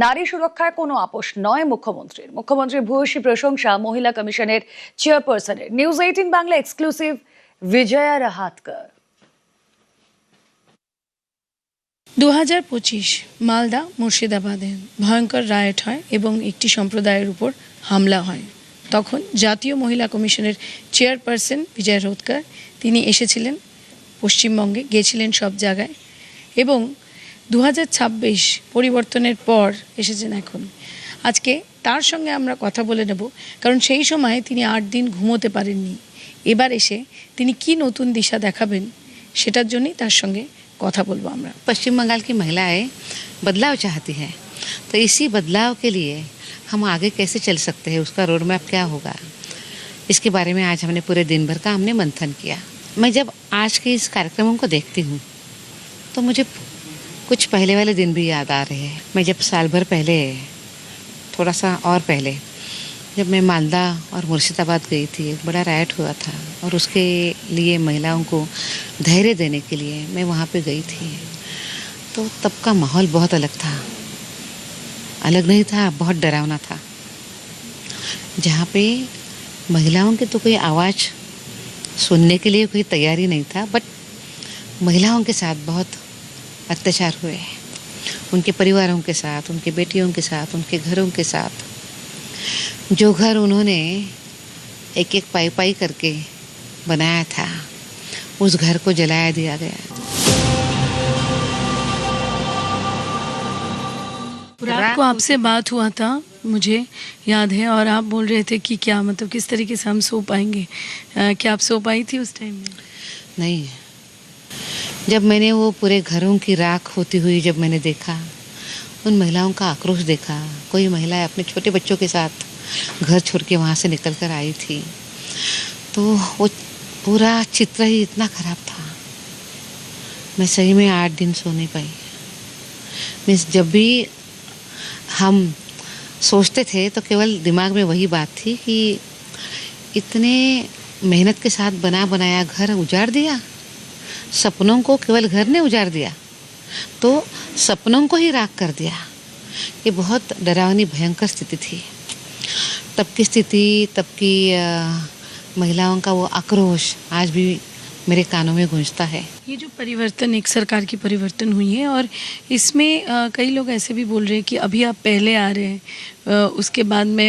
নারী সুরক্ষায় কোনো আপোষ নয় মুখ্যমন্ত্রীর ভূয়সী প্রশংসা মহিলা কমিশনের চেয়ারপারসনের। News 18 Bangla exclusive Vijaya Rahatkar. 2025 মালদা মুর্শিদাবাদে ভয়ঙ্কর রায়ট হয় এবং একটি সম্প্রদায়ের উপর হামলা হয়। তখন জাতীয় মহিলা কমিশনের চেয়ারপারসন বিজয়া রাহাতকর তিনি এসেছিলেন পশ্চিমবঙ্গে, গিয়েছিলেন সব জায়গায় এবং 2026 পরিবর্তনের পর এসেছেন এখন। আজকে তার সঙ্গে আমরা কথা বলে নেব, কারণ সেই সময় তিনি 8 দিন ঘুমোতে পারেননি। এবার এসে তিনি কি নতুন দিশা দেখাবেন সেটার জন্যই তার সঙ্গে কথা বলবো আমরা। पश्चिम बंगाल की महिलाएं बदलाव चाहती हैं, तो इसी बदलाव के लिए हम आगे कैसे चल सकते हैं, उसका रोड मैप क्या होगा, इसके बारे में आज हमने पूरे दिन भर का हमने मंथन किया। मैं जब आज के इस कार्यक्रमों को देखती हूँ तो मुझे कुछ पहले वाले दिन भी याद आ रहे हैं। मैं जब साल भर पहले, थोड़ा सा और पहले, जब मैं मालदा और मुर्शिदाबाद गई थी, एक बड़ा रायट हुआ था और उसके लिए महिलाओं को धैर्य देने के लिए मैं वहाँ पे गई थी। तो तब का माहौल बहुत अलग था, अलग नहीं था, बहुत डरावना था। जहाँ पे महिलाओं की तो कोई आवाज़ सुनने के लिए कोई तैयारी नहीं था, बट महिलाओं के साथ बहुत अत्याचार हुए, उनके परिवारों के साथ, उनके बेटियों के साथ, उनके घरों के साथ। जो घर उन्होंने एक एक पाई पाई करके बनाया था, उस घर को जलाया दिया गया। रात को आपसे बात हुआ था, मुझे याद है, और आप बोल रहे थे कि क्या मतलब किस तरीके से हम सो पाएंगे। क्या आप सो पाई थी उस टाइम में? नहीं, जब मैंने वो पूरे घरों की राख होती हुई जब मैंने देखा, उन महिलाओं का आक्रोश देखा, कोई महिला अपने छोटे बच्चों के साथ घर छोड़ के वहाँ से निकल कर आई थी, तो वो पूरा चित्र ही इतना ख़राब था। मैं सही में 8 दिन सो नहीं पाई। मीन्स जब भी हम सोचते थे तो केवल दिमाग में वही बात थी कि इतने मेहनत के साथ बना बनाया घर उजाड़ दिया, सपनों को केवल घर ने उजाड़ दिया, तो सपनों को ही राख कर दिया। ये बहुत डरावनी भयंकर स्थिति थी। तब की स्थिति, तब की महिलाओं का वो आक्रोश आज भी मेरे कानों में गूंजता है। ये जो परिवर्तन, एक सरकार की परिवर्तन हुई है, और इसमें कई लोग ऐसे भी बोल रहे हैं कि अभी आप पहले आ रहे हैं, उसके बाद में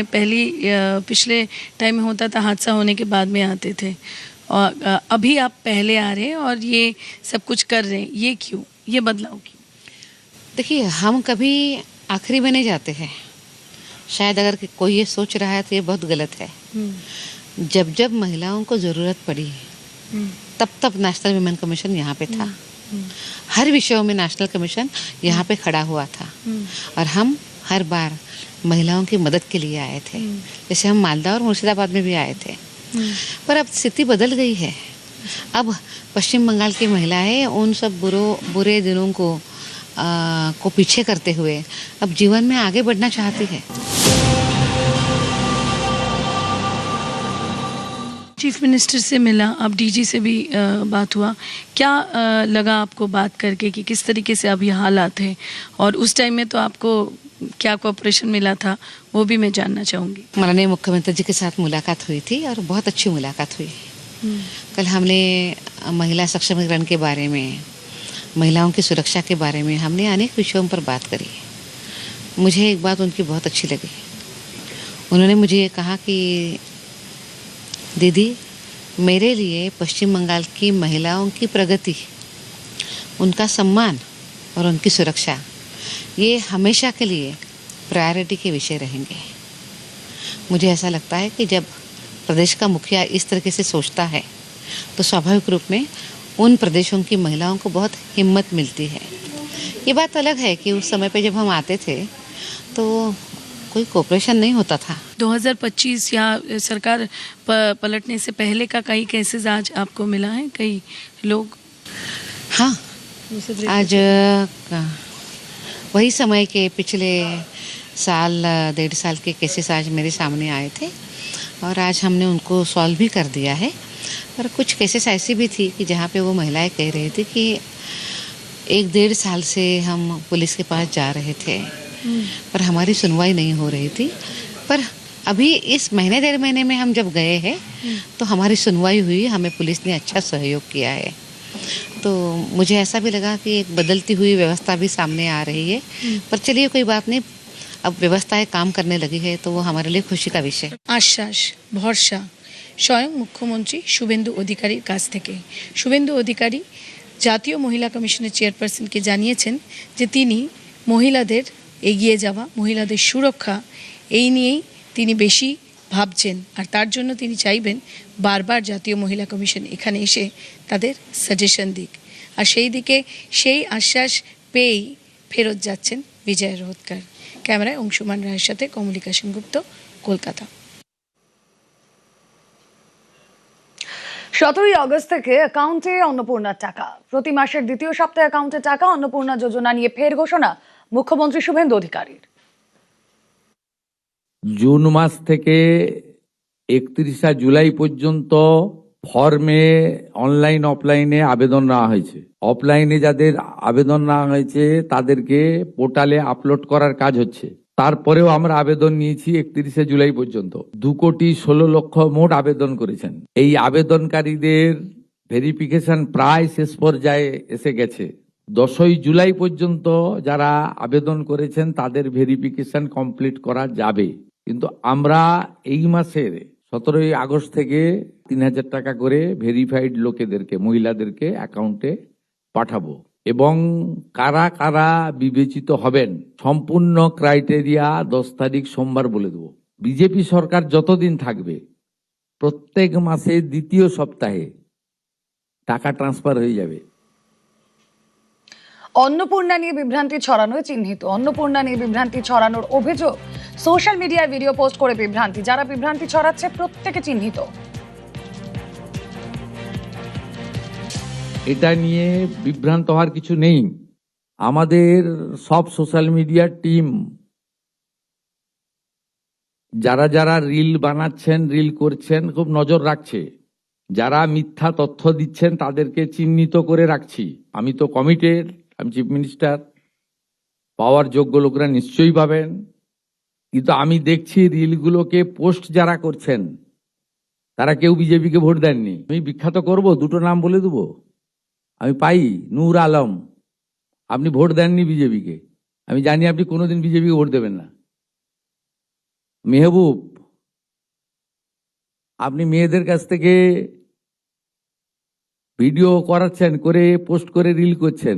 पिछले टाइम में होता था हादसा होने के बाद में आते थे, और अभी आप पहले आ रहे हैं और ये सब कुछ कर रहे हैं। ये क्यों, ये बदलाव क्यों? देखिए, हम कभी आखिरी में नहीं जाते हैं। शायद अगर कोई ये सोच रहा है तो ये बहुत गलत है। जब जब महिलाओं को ज़रूरत पड़ी तब तब नेशनल वुमेन कमीशन यहाँ पे था। हर विषयों में नेशनल कमीशन यहाँ पे खड़ा हुआ था, और हम हर बार महिलाओं की मदद के लिए आए थे। जैसे हम मालदा और मुर्शिदाबाद में भी आए थे, पर अब स्थिति बदल गई है। अब पश्चिम बंगाल की महिलाएं उन सब बुरे दिनों को पीछे करते हुए अब जीवन में आगे बढ़ना चाहती है। चीफ मिनिस्टर से मिला, अब डीजी से भी बात हुआ, क्या लगा आपको बात करके कि किस तरीके से अभी हालात हैं, और उस टाइम में तो आपको क्या कोऑपरेशन मिला था वो भी मैं जानना चाहूँगी। माननीय मुख्यमंत्री जी के साथ मुलाकात हुई थी और बहुत अच्छी मुलाकात हुई। कल हमने महिला सशक्तिकरण के बारे में, महिलाओं की सुरक्षा के बारे में हमने अनेक विषयों पर बात करी। मुझे एक बात उनकी बहुत अच्छी लगी। उन्होंने मुझे ये कहा कि दीदी, मेरे लिए पश्चिम बंगाल की महिलाओं की प्रगति, उनका सम्मान और उनकी सुरक्षा, ये हमेशा के लिए प्रायोरिटी के विषय रहेंगे। मुझे ऐसा लगता है कि जब प्रदेश का मुखिया इस तरीके से सोचता है तो स्वाभाविक रूप में उन प्रदेशों की महिलाओं को बहुत हिम्मत मिलती है। ये बात अलग है कि उस समय पे जब हम आते थे तो कोई कोऑपरेशन नहीं होता था। 2025 या सरकार पलटने से पहले का कई केसेस आज आपको मिला है, कई लोग? हाँ, आज वही समय के पिछले साल 1.5 साल के केसेस आज मेरे सामने आए थे, और आज हमने उनको सॉल्व भी कर दिया है। पर कुछ केसेस ऐसी भी थी कि जहाँ पे वो महिलाएं कह रही थी कि 1-1.5 साल से हम पुलिस के पास जा रहे थे, पर हमारी सुनवाई नहीं हो रही थी। पर अभी इस महीने 1.5 महीने में हम जब गए हैं तो हमारी सुनवाई हुई, हमें पुलिस ने अच्छा सहयोग किया है। तो मुझे ऐसा भी लगा कि एक बदलती हुई व्यवस्था भी सामने आ रही है। पर चलिए कोई बात नहीं, अब व्यवस्थाएं काम करने लगी है तो वो हमारे लिए खुशी का विषय है। আশ্বাস ভরসা স্বয়ং মুখ্যমন্ত্রী শুভেন্দু অধিকারীর কাছ থেকে। শুভেন্দু অধিকারী জাতীয় মহিলা কমিশনের চেয়ারপারসনকে জানিয়েছেন যে তিনি মহিলাদের এগিয়ে যাওয়া, মহিলাদের সুরক্ষা এই নিয়েই তিনি বেশি ভাবছেন, আর তার জন্য তিনি চাইবেন বারবার জাতীয় মহিলা কমিশন এখানে এসে তাদের সাজেশন দিক। আর সেই দিকে সেই আশ্বাস পেয়েই ফেরত যাচ্ছেন বিজয় রোহতকার। ক্যামেরায় অংশুমান রায়ের সাথে কমলিকা সেনগুপ্ত, কলকাতা। 17ই আগস্ট থেকে অ্যাকাউন্টে অন্নপূর্ণার টাকা। প্রতি মাসের দ্বিতীয় সপ্তাহে অ্যাকাউন্টে টাকা। অন্নপূর্ণা যোজনা নিয়ে ফের ঘোষণা মুখ্যমন্ত্রী শুভেন্দু অধিকারীর। জুন মাস থেকে 31 জুলাই পর্যন্ত ফর্মে অনলাইন অফলাইনে আবেদন নেওয়া হয়েছে। অফলাইনে যাদের আবেদন নেওয়া হয়েছে তাদেরকে পোর্টালে আপলোড করার কাজ হচ্ছে। তারপরেও আমরা আবেদন নিয়েছি 31 জুলাই পর্যন্ত। 2,16,00,000 মোট আবেদন করেছেন। এই আবেদনকারীদের ভেরিফিকেশন প্রায় শেষ পর্যায়ে এসে গেছে। 10ই জুলাই পর্যন্ত যারা আবেদন করেছেন তাদের ভেরিফিকেশন কমপ্লিট করা যাবে। কিন্তু আমরা এই মাসের 17ই আগস্ট থেকে 3,000 টাকা করে ভেরিফাইড লোকেদেরকে, মহিলাদেরকে অ্যাকাউন্টে পাঠাবো। এবং কারা কারা বিবেচিত হবেন সম্পূর্ণ ক্রাইটেরিয়া 10 তারিখ সোমবার বলে দেবো। বিজেপি সরকার যতদিন থাকবে প্রত্যেক মাসে দ্বিতীয় সপ্তাহে টাকা ট্রান্সফার হয়ে যাবে। অন্নপূর্ণা নিয়ে বিভ্রান্তি ছড়ানোয় চিহ্নিত। অন্নপূর্ণা নিয়ে বিভ্রান্তি ছড়ানোর অভিযোগ। সোশ্যাল মিডিয়ায় ভিডিও পোস্ট করে বিভ্রান্তি। যারা বিভ্রান্তি ছড়াচ্ছে প্রত্যেকে চিহ্নিত। এটা নিয়ে বিভ্রান্ত হওয়ার কিছু নেই। আমাদের সব সোশ্যাল মিডিয়ার টিম যারা যারা রিল বানাচ্ছেন, রিল করছেন, খুব নজর রাখছে। যারা মিথ্যা তথ্য দিচ্ছেন তাদেরকে চিহ্নিত করে রাখছি। আমি তো কমিটেড, আমি চিফ মিনিস্টার, পাওয়ার যোগ্য লোকরা নিশ্চয়ই পাবেন। কিন্তু আমি দেখছি রিলগুলোকে পোস্ট যারা করছেন তারা কেউ বিজেপিকে ভোট দেননি। আমি বিখ্যাত করব, দুটো নাম বলে দেবো। আমি পাই নূর আলম, আপনি ভোট দেননি বিজেপিকে, আমি জানি আপনি কোনোদিন বিজেপিকে ভোট দেবেন না। মেহবুব, আপনি মেয়েদের কাছ থেকে ভিডিও করাচ্ছেন, করে পোস্ট করে রিল করছেন,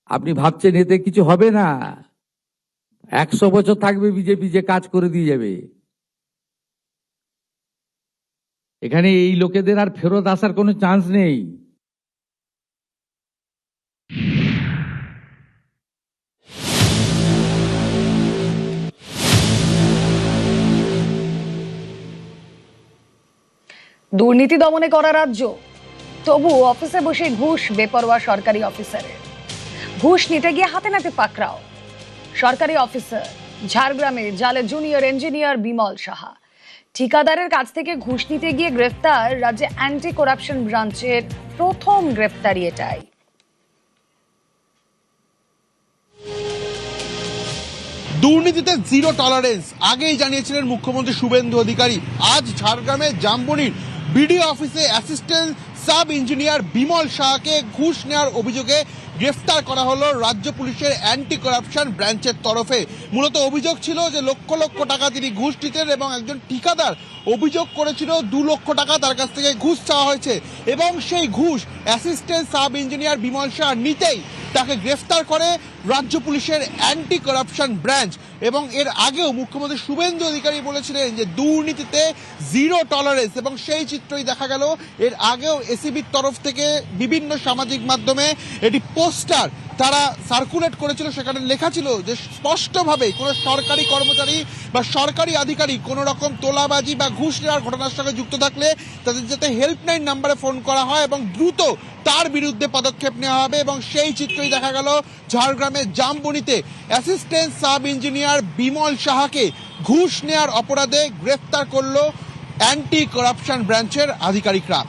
আপনি ভাবছেন এতে কিছু হবে না। 100 বছর থাকবে বিজেপি, যে কাজ করে দিয়ে যাবে। এখানে এই লোকেদের আর ফেরত আসার কোনো চান্স নেই। দুর্নীতি দমনে করা রাজ্য, তবু অফিসে বসে ঘুষ বেপরোয়া সরকারি অফিসারের। ঘুষ নিতে গিয়ে হাতে নাতে পাকড়াও সরকারি অফিসার। ঝাড়গ্রামে জালে জুনিয়র ইঞ্জিনিয়ার বিমল সাহা। ঠিকাদারের কাছ থেকে ঘুষ নিতে গিয়ে গ্রেফতার রাজ্যে অ্যান্টি করাপশন ব্রাঞ্চের প্রথম গ্রেফতারি এটাই। দুর্নীতিতে জিরো টলারেন্স আগেই জানিয়েছিলেন মুখ্যমন্ত্রী শুভেন্দু অধিকারী। আজ ঝাড়গ্রামে জামবনির বিডিও অফিসে অ্যাসিস্ট্যান্ট সাব ইঞ্জিনিয়ার বিমল শাহকে ঘুষ নেওয়ার অভিযোগে গ্রেফতার করা হলো রাজ্য পুলিশের অ্যান্টি করাপশন ব্রাঞ্চের তরফে। মূলত অভিযোগ ছিল যে লক্ষ লক্ষ টাকা তিনি ঘুষ নিতেন এবং একজন ঠিকাদার অভিযোগ করেছিল 2 লক্ষ টাকা তার কাছ থেকে ঘুষ চাওয়া হয়েছে এবং সেই ঘুষ assistant sub engineer Bimal Shah নিতেই তাকে গ্রেফতার করে রাজ্য পুলিশের অ্যান্টি করাপশন ব্রাঞ্চ। এবং এর আগেও মুখ্যমন্ত্রী শুভেন্দু অধিকারী বলেছিলেন যে দুর্নীতিতে জিরো টলারেন্স, এবং সেই চিত্রই দেখা গেল। এর আগেও এসিবির তরফ থেকে বিভিন্ন সামাজিক মাধ্যমে এটি পোস্টার তারা সার্কুলেট করেছিল, সেখানে লেখা ছিল যে স্পষ্টভাবে কোনো সরকারি কর্মচারী বা সরকারি আধিকারিক কোনো রকম তোলাবাজি বা ঘুষ নেওয়ার ঘটনার সঙ্গে যুক্ত থাকলে তাদের যাতে হেল্পলাইন নাম্বারে ফোন করা হয় এবং দ্রুত তার বিরুদ্ধে পদক্ষেপ নেওয়া হবে। এবং সেই চিত্রই দেখা গেল ঝাড়গ্রামের জামবনিতে অ্যাসিস্ট্যান্ট সাব ইঞ্জিনিয়ার বিমল সাহাকে ঘুষ নেওয়ার অপরাধে গ্রেফতার করলো অ্যান্টি করাপশন ব্রাঞ্চের আধিকারিকরা।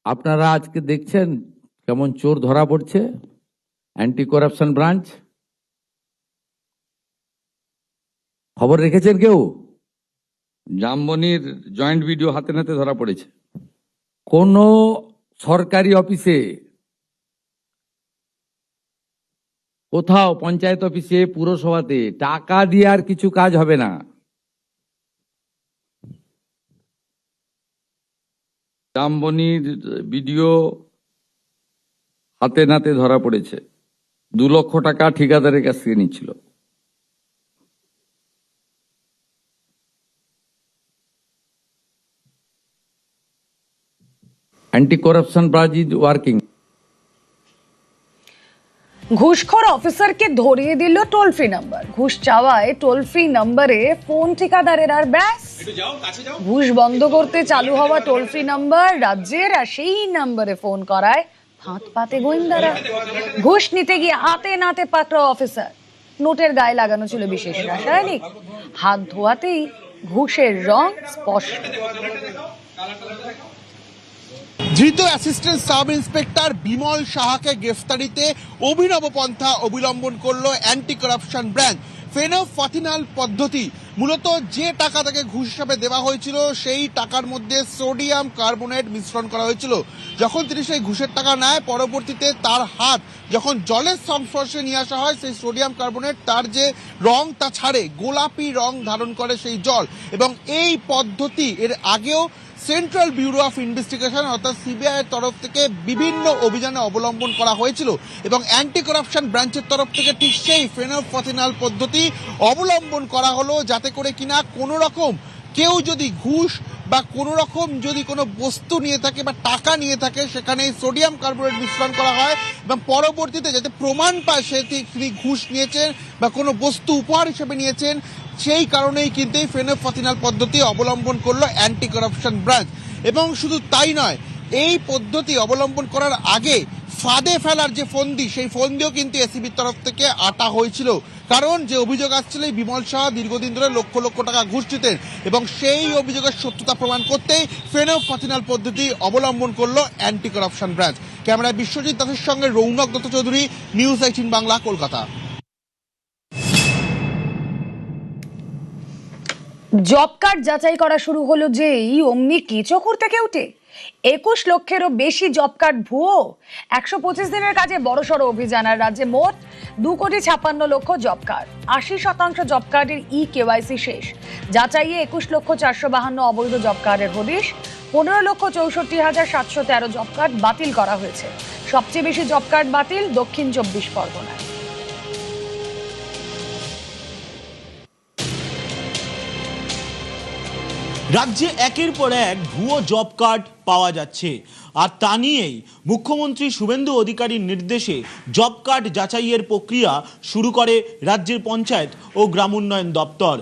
আপনারা আজকে দেখছেন কেমন চোর ধরা পড়ছে। অ্যান্টি করাপশন ব্রাঞ্চ খবর রেখেছেন কেউ? জামবনির জয়েন্ট ভিডিও হাতে নাতে ধরা পড়েছে। কোন সরকারি অফিসে, কোথাও পঞ্চায়েত অফিসে, পুরসভাতে টাকা দিয়ে আর কিছু কাজ হবে না। জামবনির ভিডিও হাতে নাতে ধরা পড়েছে। 2 লক্ষ টাকা ঠিকাদারের কাছ থেকে নিচ্ছিল। Anti corruption branch is working. ঘুষখোর অফিসারকে ধরিয়ে দিল টোল ফ্রি নাম্বার। ঘুষ চাওয়ায় টোল ফ্রি নাম্বারে ফোন ঠিকাদারের, আর ব্যাস ঘুষ বন্ধ করতে চালু হওয়া টোল ফ্রি নাম্বার রাজ্যের, আর সেই নাম্বারে ফোন করায় ফাঁদ পাতে গোয়েন্দারা। ঘুষ নিতে গিয়ে হাতে নাতে পাকড়াও অফিসার। নোটের গায়ে লাগানো ছিল বিশেষ রাসায়নিক, হাত ধোয়াতেই ঘুষের রং স্পষ্ট। ধৃত অ্যাসিস্ট্যান্ট সাব ইন্সপেক্টর বিমল সাহাকে গ্রেফতারিতে অভিনব পন্থা অবলম্বন করলো অ্যান্টি করাপশন ব্রাঞ্চ। ফেনোফাথিনাল পদ্ধতি, মূলত যে টাকা তাকে ঘুষ হিসাবে দেওয়া হয়েছিল সেই টাকার মধ্যে সোডিয়াম কার্বনেট মিশ্রণ করা হয়েছিল। যখন তিনি সেই ঘুষের টাকা নেয়, পরবর্তীতে তার হাত যখন জলের সংস্পর্শে নিয়ে আসা হয়, সেই সোডিয়াম কার্বনেট তার যে রং তা ছাড়ে, গোলাপি রং ধারণ করে সেই জল। এবং এই পদ্ধতি এর আগেও সেন্ট্রাল ব্যুরো অফ ইনভেস্টিগেশন অর্থাৎ সিবিআই এর তরফ থেকে বিভিন্ন অভিযানে অবলম্বন করা হয়েছিল, এবং অ্যান্টি করাপশন ব্রাঞ্চের তরফ থেকে ঠিক সেই ফেনোফাথিনাল পদ্ধতি অবলম্বন করা হলো, যাতে করে কিনা কোনো রকম কেউ যদি ঘুষ বা কোনো রকম যদি কোনো বস্তু নিয়ে থাকে বা টাকা নিয়ে থাকে, সেখানে সোডিয়াম কার্বনেট মিশ্রণ করা হয়, এবং পরবর্তীতে যাতে প্রমাণ পায় সে তিনি ঘুষ নিয়েছেন বা কোনো বস্তু উপহার হিসেবে নিয়েছেন। সেই কারণেই কিন্তু এই ফেনোফাথিনাল পদ্ধতি অবলম্বন করলো অ্যান্টি করাপশন ব্রাঞ্চ। এবং শুধু তাই নয়, এই পদ্ধতি অবলম্বন করার আগে ফাঁদে ফেলার যে ফন্দি, সেই ফন্দিও কিন্তু এসিবির তরফ থেকে আটা হয়েছিল। কারণ যে অভিযোগ আসছিল, এই বিমল শাহ দীর্ঘদিন ধরে লক্ষ লক্ষ টাকা ঘুষ দিতেন, এবং সেই অভিযোগের সত্যতা প্রমাণ করতেই ফেনোফাথিনাল পদ্ধতি অবলম্বন করলো অ্যান্টি করাপশন ব্রাঞ্চ। ক্যামেরায় বিশ্বজিৎ দাসের সঙ্গে Rounak Dutta Chowdhury, news 18 Bangla, Kolkata. Job card যাচাই করা শুরু হলো যেই অমনি কেঁচো থেকে উঠে 21 লক্ষেরও বেশি জব কার্ড ভুয়ো। 125 দিনের কাজে বড়সড় অভিযান। আর রাজ্যে মোট 2,56,00,000 জব কার্ড। 80% জব কার্ডের কেওয়াইসি শেষ। যাচাইয়ে 21,452 অবৈধ জব কার্ডের হদিশ। 15,64,713 জব কার্ড বাতিল করা হয়েছে। সবচেয়ে বেশি জব কার্ড বাতিল দক্ষিণ 24 পরগনায়। রাজ্যে একের পর এক ভুয়ো জব কার্ড পাওয়া যাচ্ছে, আর তা নিয়েই মুখ্যমন্ত্রী শুভেন্দু অধিকারীর নির্দেশে জব কার্ড যাচাইয়ের প্রক্রিয়া শুরু করে রাজ্যের পঞ্চায়েত ও গ্রাম উন্নয়ন দপ্তর।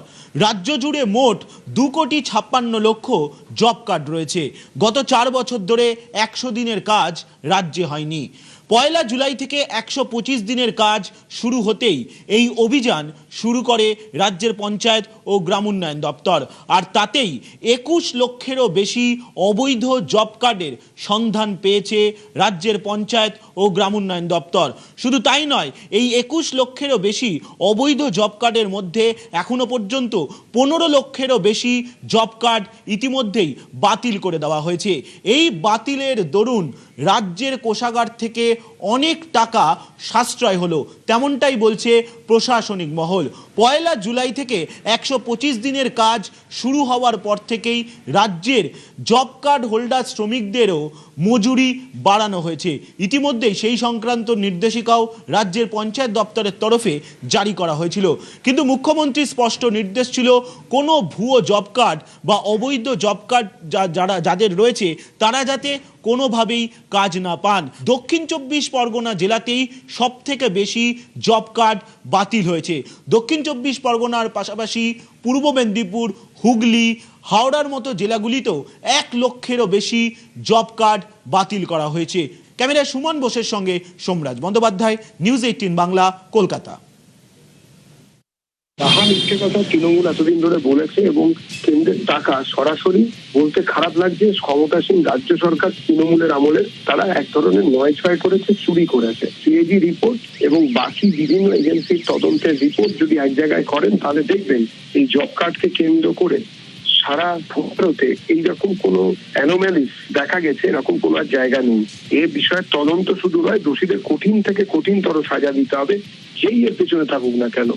রাজ্য জুড়ে মোট 2,56,00,000 জব কার্ড রয়েছে। গত 4 বছর ধরে 100 দিনের কাজ রাজ্যে হয়নি। 1 জুলাই থেকে 125 দিনের কাজ শুরু হতেই এই অভিযান শুরু করে রাজ্যের পঞ্চায়েত ও গ্রাম উন্নয়ন দপ্তর। আর তাতেই 21 লক্ষেরও বেশি অবৈধ জব কার্ডের সন্ধান পেয়েছে রাজ্যের পঞ্চায়েত ও গ্রাম উন্নয়ন দপ্তর। শুধু তাই নয়, এই 21 লক্ষেরও বেশি অবৈধ জব কার্ডের মধ্যে এখনো পর্যন্ত 15 লক্ষেরও বেশি জব কার্ড ইতিমধ্যেই বাতিল করে দেওয়া হয়েছে। এই বাতিলের দরুন রাজ্যের কোষাগার থেকে অনেক টাকা সাশ্রয় হলো, তেমনটাই বলছে প্রশাসনিক মহল। 1 জুলাই থেকে 125 দিনের কাজ শুরু হওয়ার পর থেকেই রাজ্যের জব কার্ড হোল্ডার শ্রমিকদেরও মজুরি বাড়ানো হয়েছে। ইতিমধ্যেই সেই সংক্রান্ত নির্দেশিকাও রাজ্যের পঞ্চায়েত দপ্তরের তরফে জারি করা হয়েছিল। কিন্তু মুখ্যমন্ত্রীর স্পষ্ট নির্দেশ ছিল, কোনো ভুয়ো জব কার্ড বা অবৈধ জব কার্ড যাদের রয়েছে তারা যাতে কোনোভাবেই কাজ না পান। দক্ষিণ 24 পরগনা জেলাতেই সব থেকে বেশি জব কার্ড বাতিল হয়েছে। দক্ষিণ 24 পরগনার পাশাপাশি পূর্ব মেদিনীপুর, হুগলি, হাওড়ার মতো জেলাগুলিতেও 1 লক্ষেরও বেশি জব কার্ড বাতিল করা হয়েছে। ক্যামেরায় সুমন বোসের সঙ্গে সোমরাজ বন্দ্যোপাধ্যায়, নিউজ 18 বাংলা, কলকাতা। মিথ্যে কথা তৃণমূল এতদিন ধরে বলেছে, এবং কেন্দ্রের টাকা সরাসরি বলতে খারাপ লাগছে, ক্ষমতাসীন রাজ্য সরকার তৃণমূলের আমলে তারা এক ধরনের 9-6 করেছে, চুরি করেছে। সিএজি রিপোর্ট এবং বাকি বিভিন্ন এজেন্সির তদন্তের রিপোর্ট যদি এক জায়গায় করেন তাহলে দেখবেন এই জব কার্ডকে কেন্দ্র করে সারা ভারতে এইরকম কোনো অ্যানোম্যালিস দেখা গেছে, এরকম কোনো আর জায়গা নেই। এ বিষয়ে তদন্ত শুধু নয়, দোষীদের কঠিন থেকে কঠিনতর সাজা দিতে হবে, যেই এর পেছনে থাকুক না কেন।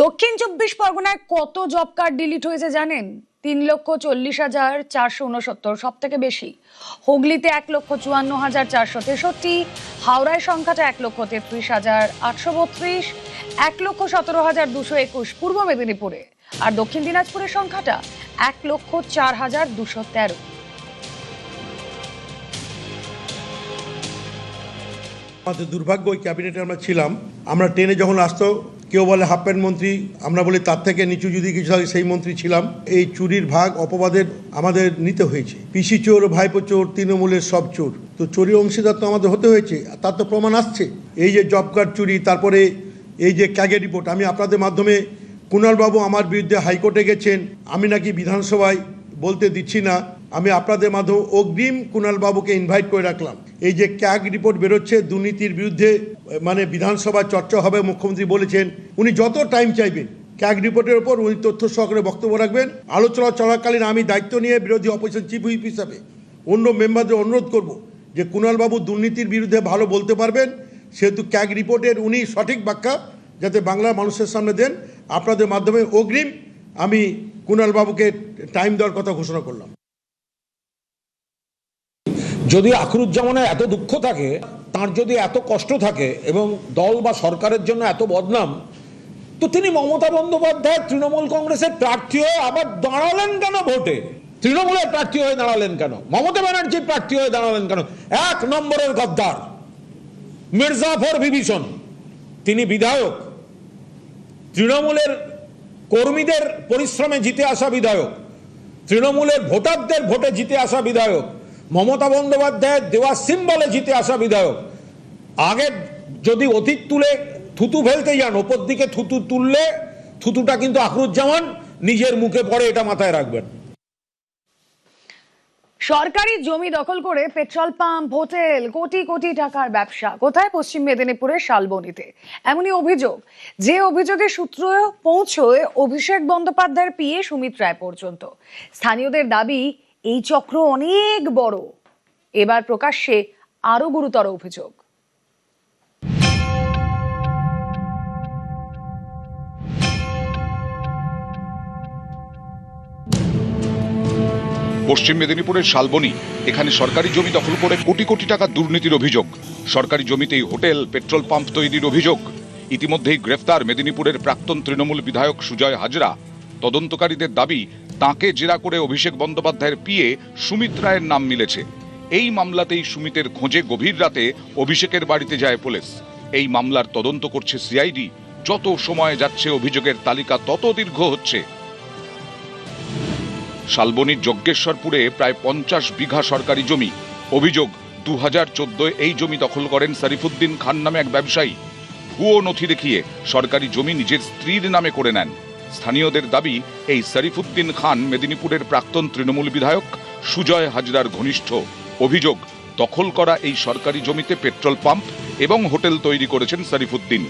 দক্ষিণ 24 পরগনায় কত জব কার্ড ডিলিট হয়েছে জানেন? 3,40,469, সব থেকে বেশি। হুগলিতে 1,54,463, হাওড়ায় সংখ্যাটা 1,33,832, 1,17,221 পূর্ব মেদিনীপুরে, আর দক্ষিণ দিনাজপুরের সংখ্যাটা 1,04,213। আমাদের দুর্ভাগ্য ওই ক্যাবিনেটে আমরা ছিলাম, আমরা ট্রেনে যখন আসতো কেউ বলে হাফ প্যান্ট মন্ত্রী, আমরা বলি তার থেকে নিচু যদি কিছু থাকে সেই মন্ত্রী ছিলাম। এই চুরির ভাগ অপবাদের আমাদের নিতে হয়েছে। পিসি চোর, ভাইপো চোর, তৃণমূলের সব চোর, তো চোরি অংশীদার তো আমাদের হতে হয়েছে, তার তো প্রমাণ আসছে। এই যে জব কার্ড চুরি, তারপরে এই যে ক্যাগে রিপোর্ট, আমি আপনাদের মাধ্যমে, কুণালবাবু আমার বিরুদ্ধে হাইকোর্টে গেছেন, আমি নাকি বিধানসভায় বলতে দিচ্ছি না, আমি আপনাদের মাধ্যমে অগ্রিম কুণালবাবুকে ইনভাইট করে রাখলাম। এই যে ক্যাগ রিপোর্ট বেরোচ্ছে, দুর্নীতির বিরুদ্ধে মানে বিধানসভায় চর্চা হবে, মুখ্যমন্ত্রী বলেছেন উনি যত টাইম চাইবেন ক্যাগ রিপোর্টের ওপর উনি তথ্য সহকারে বক্তব্য রাখবেন। আলোচনা চলাকালীন আমি দায়িত্ব নিয়ে বিরোধী অপোজিশন চিফ হুইপ হিসাবে অন্য মেম্বারদের অনুরোধ করব যে কুণালবাবু দুর্নীতির বিরুদ্ধে ভালো বলতে পারবেন, সেহেতু ক্যাগ রিপোর্টের উনি সঠিক ব্যাখ্যা যাতে বাংলার মানুষের সামনে দেন, আপনাদের মাধ্যমে অগ্রিম আমি কুণালবাবুকে টাইম দেওয়ার কথা ঘোষণা করলাম। যদি আখরুজ্জামানের এত দুঃখ থাকে, তার যদি এত কষ্ট থাকে এবং দল বা সরকারের জন্য এত বদনাম, তো তিনি মমতা বন্দ্যোপাধ্যায় তৃণমূল কংগ্রেসের প্রার্থী হয়ে আবার দাঁড়ালেন কেন ভোটে? তৃণমূলের প্রার্থী হয়ে দাঁড়ালেন কেন? মমতা ব্যানার্জির প্রার্থী হয়ে দাঁড়ালেন কেন? 1 নম্বরের গদ্দার মির্জাফর বিভীষণ, তিনি বিধায়ক, তৃণমূলের কর্মীদের পরিশ্রমে জিতে আসা বিধায়ক, তৃণমূলের ভোটারদের ভোটে জিতে আসা বিধায়ক, মমতা বন্দ্যোপাধ্যায়ের দেওয়া সিম্বলে জিতে আসা বিধায়ক। আগে যদি অতীত তুলে থুতু ফেলতে যান, ওপর দিকে থুতু তুললে থুতুটা কিন্তু আখরুজ্জামান নিজের মুখে পড়ে, এটা মাথায় রাখবেন। সরকারি জমি দখল করে petrol pump, hotel, crore crore টাকার ব্যবসা কোথায়? পশ্চিম মেদিনীপুরের শালবনীতে। এমনই অভিযোগ, যে অভিযোগের সূত্র পৌঁছয় অভিষেক বন্দ্যোপাধ্যায়ের পিএ সুমিত রায় পর্যন্ত। স্থানীয়দের দাবি এই চক্র অনেক বড়। এবার প্রকাশ্যে আরো গুরুতর অভিযোগ। পশ্চিম মেদিনীপুরের শালবনী, এখানে সরকারি জমি দখল করে কোটি কোটি টাকা দুর্নীতির অভিযোগ। সরকারি জমিতেই হোটেল, পেট্রোল পাম্প তৈরির অভিযোগ। ইতিমধ্যেই গ্রেফতার মেদিনীপুরের প্রাক্তন তৃণমূল বিধায়ক সুজয় হাজরা। তদন্তকারীদের দাবি, তাঁকে জেরা করে অভিষেক বন্দ্যোপাধ্যায়ের পিএ সুমিত রায়ের নাম মিলেছে। এই মামলাতেই সুমিতের খোঁজে গভীর রাতে অভিষেকের বাড়িতে যায় পুলিশ। এই মামলার তদন্ত করছে সিআইডি। যত সময় যাচ্ছে অভিযোগের তালিকা তত দীর্ঘ হচ্ছে। শালবনীর যজ্ঞেশ্বরপুরে প্রায় 50 বিঘা সরকারি জমি। অভিযোগ, 2014 এই জমি দখল করেন শরীফুদ্দিন খান নামে এক ব্যবসায়ী। ভুয়ো নথি দেখিয়ে সরকারি জমি নিজের স্ত্রীর নামে করে নেন। স্থানীয়দের দাবি, এই শরীফুদ্দিন খান মেদিনীপুরের প্রাক্তন তৃণমূল বিধায়ক সুজয় হাজরার ঘনিষ্ঠ। অভিযোগ, দখল করা এই সরকারি জমিতে পেট্রোল পাম্প এবং হোটেল তৈরি করেছেন শরীফুদ্দিন।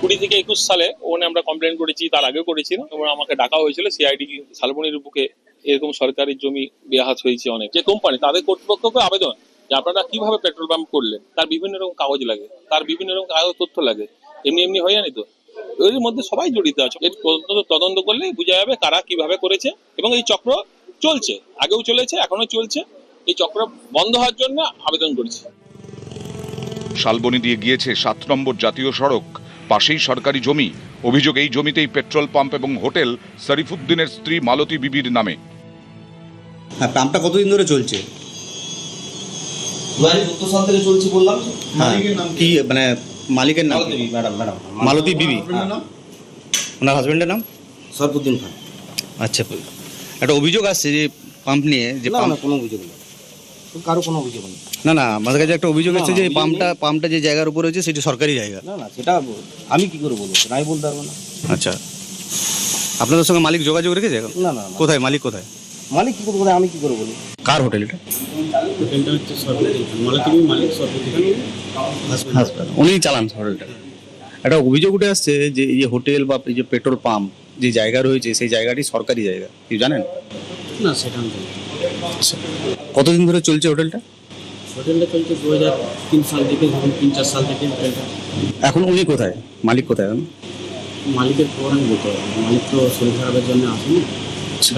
20 থেকে 21 সালে ওখানে আমরা কমপ্লেন করেছি, তার আগেও করেছিলাম এবং আমাকে ডাকা হয়েছিল সিআইডি শালবনীর বুকে এরকম সরকারি জমি বেহাত হয়েছে অনেক। যে কোম্পানি, তাদের কর্তৃপক্ষকে আবেদন যে আপনারা কিভাবে পেট্রোল পাম্প করলেন, তার বিভিন্ন রকম কাগজ লাগে, তার বিভিন্ন রকম কাগজ তথ্য লাগে, এমনি এমনি হয়ে জানি তো। এর মধ্যে সবাই জড়িত আছে। এর তদন্ত করলে বোঝা যাবে কারা কিভাবে করেছে, এবং এই চক্র চলছে, আগেও চলেছে, এখনো চলছে। এই চক্র বন্ধ হওয়ার জন্য আবেদন করেছি। শালবনী দিয়ে গিয়েছে 7 নম্বর জাতীয় সড়ক, পাশেই সরকারি জমি। অভিযোগ, এই জমিতেই পেট্রোল পাম্প এবং হোটেল শরীফুদ্দিনের স্ত্রী মালতী বিবির নামে। হ্যাঁ, পাম্পটা কতদিন ধরে চলছে? 2014 সাল থেকে চলছে বললাম। মালিকের নাম কি? মানে মালিকের নাম ম্যাডাম মালতী বিবি। ওনার হাজবেন্ডের নাম শরীফুদ্দিন খান। আচ্ছা, একটা অভিযোগ আসছে যে পাম্প নিয়ে, যে না, কোনো অভিযোগ নেই। কারো কোনো অভিযোগ নেই। না না, আমাদের কাছে একটা অভিযোগ না, এসেছে যে এই অভিযোগ পাম্পটা যে জায়গার উপরে রয়েছে সেটি সরকারি জায়গা। না না, সেটা আমি কি করে বলবো, সেটা আমি বলতে পারবো না। আচ্ছা, আপনাদের সঙ্গে মালিক যোগাযোগ রেখেছে এখন? না না, কোথায় মালিক কোথায়? মালিক কি করে বলে, আমি কি করে বলবো? কার হোটেল এটা? হোটেলটা হচ্ছে সরকারি, মালিক সরকারি, হাসপাতাল উনি চালান হোটেলটা। একটা অভিযোগ উঠে আসছে যে এই যে হোটেল বা এই যে পেট্রোল পাম্প যে জায়গা রয়েছে সেই জায়গাটি সরকারি জায়গা, কি জানেন? না, সেটা আমি জানি না। কতদিন ধরে চলছে হোটেলটা? হোটেলটা চলছে 2003 সাল থেকে, যখন 3-4 সাল থেকে হোটেলটা। এখন উনি কোথায়, মালিক কোথায় এখন? মালিকের খবর আমি বলতে পারবো না। মালিক তো শরীর খারাপের জন্য আসেনি,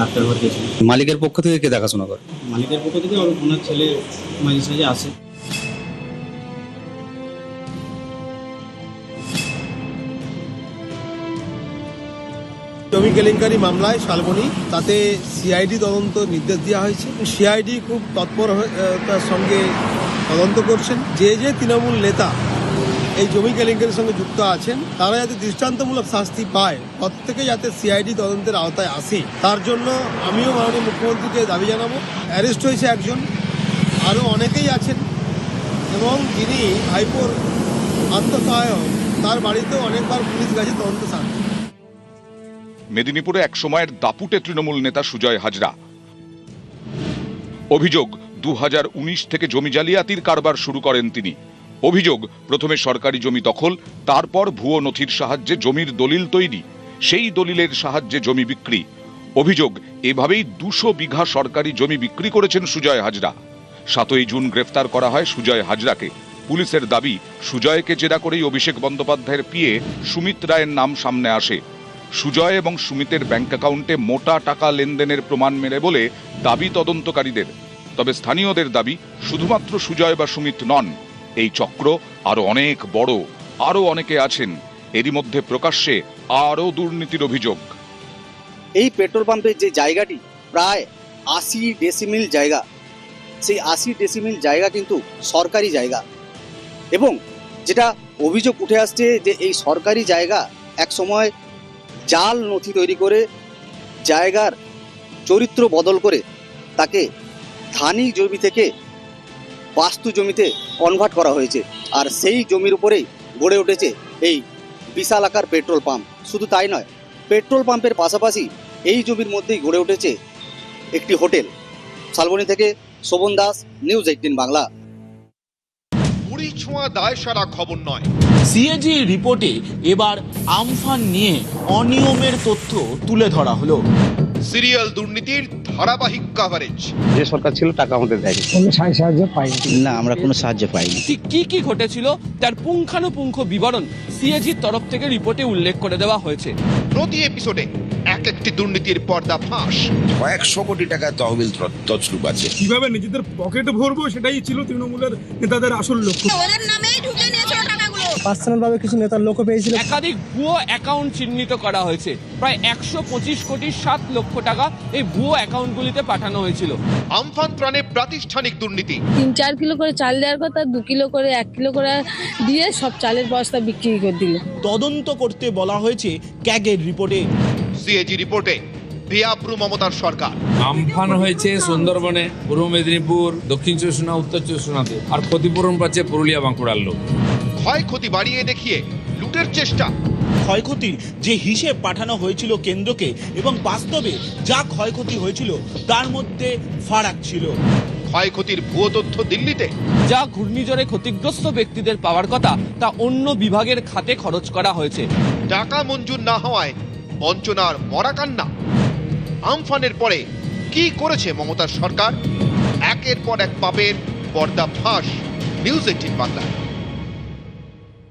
ডাক্তার ঘর গেছিল। মালিকের পক্ষ থেকে কে দেখাশোনা করে? মালিকের পক্ষ থেকে ওনার ছেলে মাঝে সাঝে আসে। জমি কেলেঙ্কারি মামলায় শালবনী, তাতে সিআইডি তদন্ত নির্দেশ দেওয়া হয়েছে। সিআইডি খুব তৎপরতার সঙ্গে তদন্ত করছেন। যে তৃণমূল নেতা এই জমি কেলেঙ্কারির সঙ্গে যুক্ত আছেন তারা যাতে দৃষ্টান্তমূলক শাস্তি পায়, প্রত্যেকে যাতে সিআইডি তদন্তের আওতায় আসে, তার জন্য আমিও মাননীয় মুখ্যমন্ত্রীকে দাবি জানাবো। অ্যারেস্ট হয়েছে একজন, আরও অনেকেই আছেন, এবং যিনি ভাইপোর আত্মসহায়ক তার বাড়িতেও অনেকবার পুলিশ গেছে তদন্ত সার্ভে। মেদিনীপুরে এক সময়ের দাপুটে তৃণমূল নেতা সুজয় হাজরা। অভিযোগ 2019 থেকে জমি জালিয়াতির কারবার শুরু করেন তিনি। অভিযোগ প্রথমে সরকারি জমি দখল, তারপর ভুয়ো নথির সাহায্যে জমির দলিল তৈরি, সেই দলিলের সাহায্যে জমি বিক্রি। অভিযোগ এভাবেই 200 বিঘা সরকারি জমি বিক্রি করেছেন সুজয় হাজরা। 7ই জুন গ্রেফতার করা হয় সুজয় হাজরাকে। পুলিশের দাবি সুজয়কে জেরা করেই অভিষেক বন্দ্যোপাধ্যায়ের পিএ সুমিত রায়ের নাম সামনে আসে। সুজয় এবং সুমিতের ব্যাংক অ্যাকাউন্টে মোটা টাকা লেনদেনের প্রমাণ মেলে বলে দাবি তদন্তকারীদের। তবে স্থানীয়দের দাবি শুধুমাত্র সুজয় বা সুমিত নন, এই চক্র আরো অনেক বড়, আরো অনেকে আছেন। এরই মধ্যে প্রকাশ্যে আরো দুর্নীতির অভিযোগ। এই পেট্রোল পাম্পের যে জায়গাটি প্রায় 80 ডেসিমিল জায়গা, সেই 80 ডেসিমিল জায়গা কিন্তু সরকারি জায়গা, এবং যেটা অভিযোগ উঠে আসছে যে এই সরকারি জায়গা এক সময় জাল নথি তৈরি করে জায়গার চরিত্র বদল করে তাকে ধানি জমি থেকে বাস্তু জমিতে কনভার্ট করা হয়েছে, আর সেই জমির উপরেই গড়ে উঠেছে এই বিশাল আকার পেট্রোল পাম্প। শুধু তাই নয়, পেট্রোল পাম্পের পাশাপাশি এই জমির মধ্যেই গড়ে উঠেছে একটি হোটেল। শালবনী থেকে শোভন দাস, নিউজ 18 বাংলা। বুড়ি ছোঁয়া দায় সারা খবর নয়। সিএজি রিপোর্টে এবার আমফান নিয়ে অনিয়মের তথ্য তুলে ধরা হলো। সিরিয়াল দুর্নীতির ধারাবাহিক কভারেজ। যে সরকার ছিল টাকা আমাদের দেয়নি, কোনো সাহায্য পাইনি। না আমরা কোনো সাহায্য পাইনি। কি কি ঘটেছিল তার পুঙ্খানুপুঙ্খ বিবরণ সিএজির তরফ থেকে রিপোর্টে উল্লেখ করে দেওয়া হয়েছে। প্রতি এপিসোডে এক একটি দুর্নীতির পর্দা ফাঁস। 100 কোটি টাকা তহবিল তছরূপ আছে। কিভাবে নিজেদের পকেট ভরবো সেটাই ছিল তৃণমূলের নেতাদের আসল লক্ষ্য। ওদের নামেই ঢুকে নিয়েছে টাকাগুলো। পার্সোনাল ভাবে কিছু নেতার লোক পেয়েছিল। একাধিক ভুয়ো অ্যাকাউন্ট চিহ্নিত করা হয়েছে। প্রায় 125 কোটি 7 লক্ষ টাকা এই ভুয়ো অ্যাকাউন্টগুলিতে পাঠানো হয়েছিল। আমফান ত্রাণে প্রাতিষ্ঠানিক দুর্নীতি। 3-4 কিলো করে চাল দেওয়ার কথা 2 কিলো করে 1 কিলো করে দিয়ে সব চালের বস্তা বিক্রি করে দিল। তদন্ত করতে বলা হয়েছে ক্যাগের রিপোর্টে। সিএজি রিপোর্টে বেআব্রু মমতার সরকার। আমফান হয়েছে সুন্দরবনে, পূর্ব মেদিনীপুর, দক্ষিণ চব্বিশ পরগনা, উত্তর চব্বিশ পরগনাতে, আর ক্ষতিপূরণ পাচ্ছে পুরুলিয়া বাঁকুড়ার লোক। ক্ষয়ক্ষতি বাড়িয়ে দেখিয়ে লুটের চেষ্টা। ক্ষয়ক্ষতির যে হিসেব পাঠানো হয়েছিল কেন্দ্রকে এবং বাস্তবে যা ক্ষয়ক্ষতি হয়েছিল তার মধ্যে ফারাক ছিল। ক্ষয়ক্ষতির ভুয়ো তথ্য দিল্লিতে। যা ঘূর্ণিঝড়ে ক্ষতিগ্রস্ত ব্যক্তিদের পাওয়ার কথা তা অন্য বিভাগের খাতে খরচ করা হয়েছে। টাকা মঞ্জুর না হওয়ায় বঞ্চনার মরা কান্না। আমফানের পরে কি করেছে মমতার সরকার? একের পর এক পাপের পর্দা ফাঁস। নিউজ 18 বাংলা।